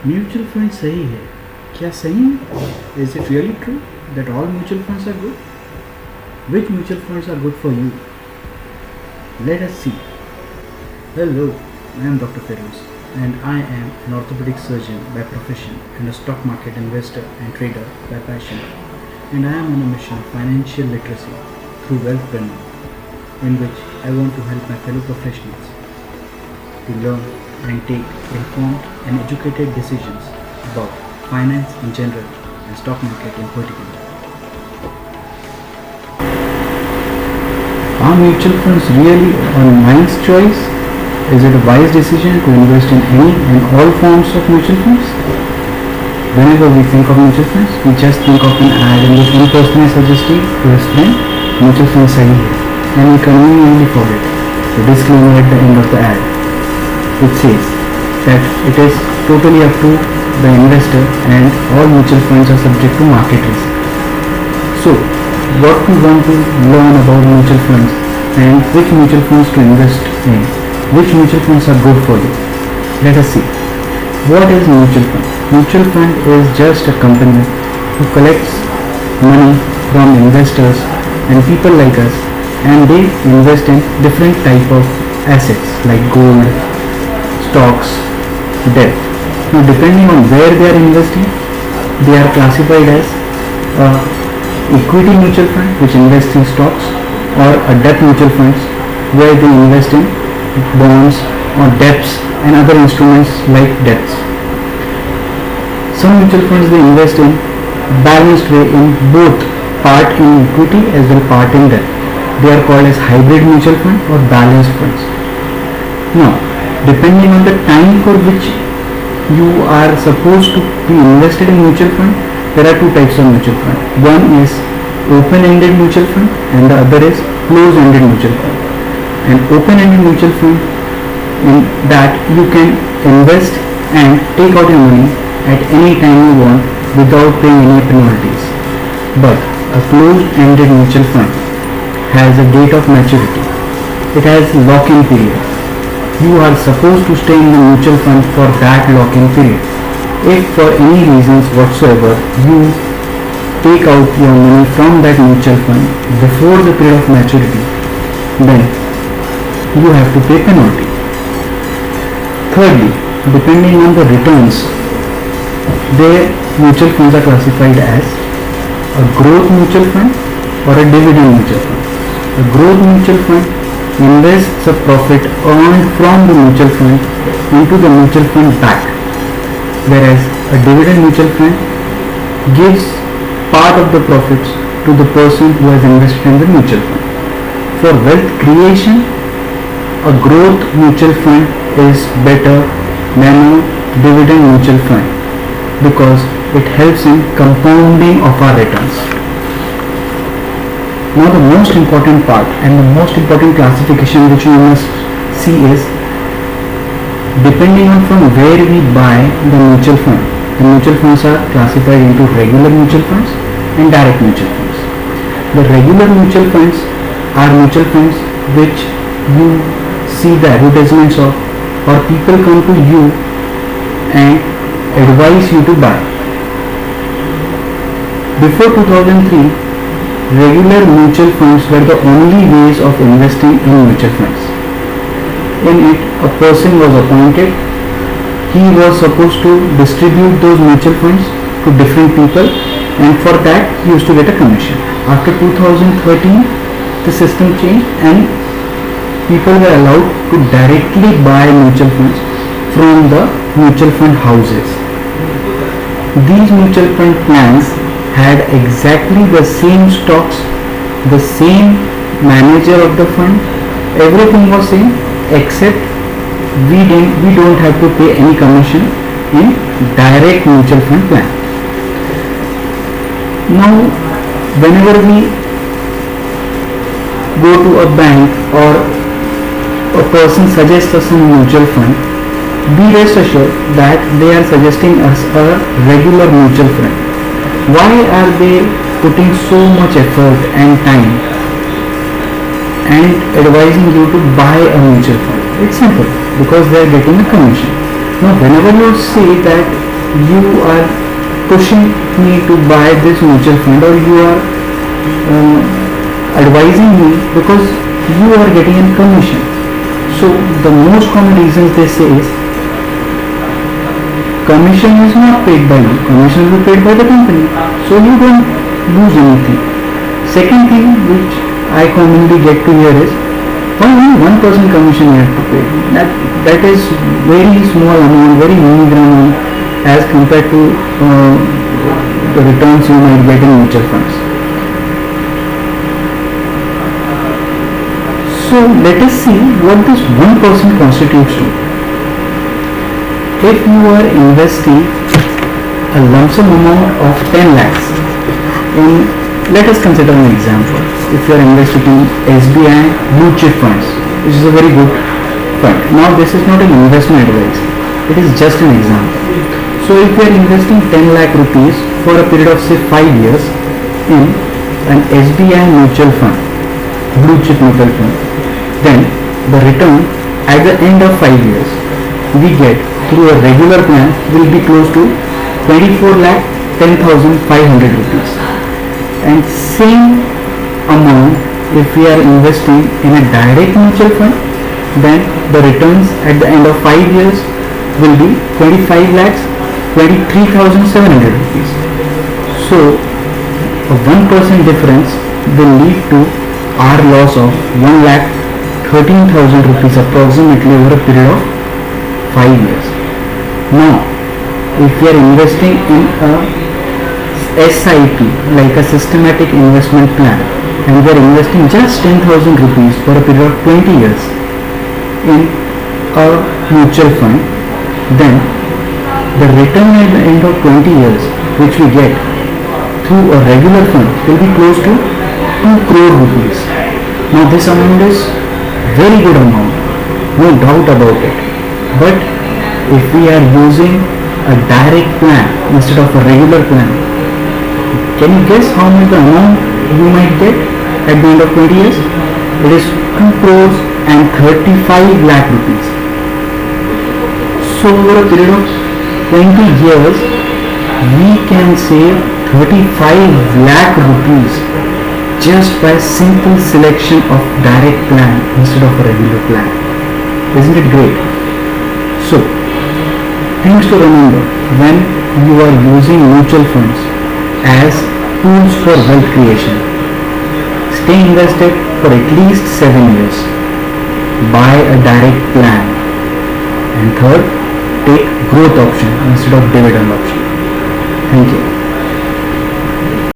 Mutual fund सही है क्या सही है? Is it really true that all mutual funds are good? Which mutual funds are good for you? Let us see. Hello, I am Dr. Feroz and I am an orthopedic surgeon by profession and a stock market investor and trader by passion, and I am on a mission of financial literacy through Wealthpreneur, in which I want to help my fellow professionals to learn and take informed and educated decisions about finance in general and stock market in particular. Are mutual funds really a nice choice? Is it a wise decision to invest in any and all forms of mutual funds? Whenever we think of mutual funds, we just think of an ad in which one person is suggesting to his friend, mutual funds sahi hai, and we conveniently forget the disclaimer at the end of the ad. It says that it is totally up to the investor and all mutual funds are subject to market risk. So, what we want to learn about mutual funds and which mutual funds to invest in, which mutual funds are good for you. Let us see. What is mutual fund? Mutual fund is just a company who collects money from investors and people like us, and they invest in different type of assets like gold, stocks, debt. Now depending on where they are investing, they are classified as equity mutual fund which invests in stocks, or a debt mutual funds where they invest in bonds or debts and other instruments like debts. Some mutual funds they invest in balanced way in both part in equity as well part in debt. They are called as hybrid mutual fund or balanced funds. Now depending on the time for which you are supposed to be invested in mutual fund, there are two types of mutual fund. One is open-ended mutual fund and the other is closed-ended mutual fund. An open-ended mutual fund, in that you can invest and take out your money at any time you want without paying any penalties. But a closed-ended mutual fund has a date of maturity. It has lock-in period. You are supposed to stay in the mutual fund for that lock-in period. If for any reasons whatsoever you take out your money from that mutual fund before the period of maturity, then you have to pay penalty. Thirdly, depending on the returns, their mutual funds are classified as a growth mutual fund or a dividend mutual fund. A growth mutual fund invests a profit earned from the mutual fund into the mutual fund back, whereas a dividend mutual fund gives part of the profits to the person who has invested in the mutual fund. For wealth creation, a growth mutual fund is better than a dividend mutual fund because it helps in compounding of our returns. Now the most important part and the most important classification which we must see is depending on from where we buy the mutual fund. The mutual funds are classified into regular mutual funds and direct mutual funds. The regular mutual funds are mutual funds which you see the advertisements of, or people come to you and advise you to buy. Before 2003, regular mutual funds were the only ways of investing in mutual funds. In it, a person was appointed. He was supposed to distribute those mutual funds to different people, and for that he used to get a commission. After 2013, the system changed and people were allowed to directly buy mutual funds from the mutual fund houses. These mutual fund plans had exactly the same stocks, the same manager of the fund, everything was same except we don't have to pay any commission in direct mutual fund plan. Now whenever we go to a bank or a person suggests us a mutual fund, be rest assured that they are suggesting us a regular mutual fund. Why are they putting so much effort and time and advising you to buy a mutual fund? It's simple, because they are getting a commission. Now whenever you say that you are pushing me to buy this mutual fund, or you are advising me because you are getting a commission. So the most common reasons they say is commission is not paid by you, commission will be paid by the company, so you don't lose anything. Second thing which I commonly get to hear is, why only 1% commission you have to pay? That is very small amount, very meager amount as compared to the returns you might get in mutual funds. So let us see what this 1% constitutes to. If you are investing a lump sum amount of 10 lakhs in, let us consider an example. If you are investing in SBI blue chip funds, which is a very good fund. Now this is not an investment advice, it is just an example. So if you are investing 10 lakh rupees for a period of say 5 years in an SBI mutual fund, blue chip mutual fund, then the return at the end of 5 years we get through a regular plan will be close to 24 lakh 10,500 rupees. And same amount if we are investing in a direct mutual fund, then the returns at the end of 5 years will be 25 lakhs 23,700 rupees. So a 1% difference will lead to our loss of 1 lakh 13,000 rupees approximately over a period of 5 years. Now if we are investing in a SIP, like a systematic investment plan, and we are investing just 10,000 rupees for a period of 20 years in a mutual fund, then the return at the end of 20 years which we get through a regular fund will be close to 2 crore rupees. Now this amount is very good amount, no doubt about it. But if we are using a direct plan instead of a regular plan, can you guess how much the amount you might get at the end of 20 years? It is 2 crores and 35 lakh rupees. So over a period of 20 years, we can save 35 lakh rupees just by simple selection of direct plan instead of a regular plan. Isn't it great? So, things to remember when you are using mutual funds as tools for wealth creation. Stay invested for at least 7 years. Buy a direct plan. And third, take growth option instead of dividend option. Thank you.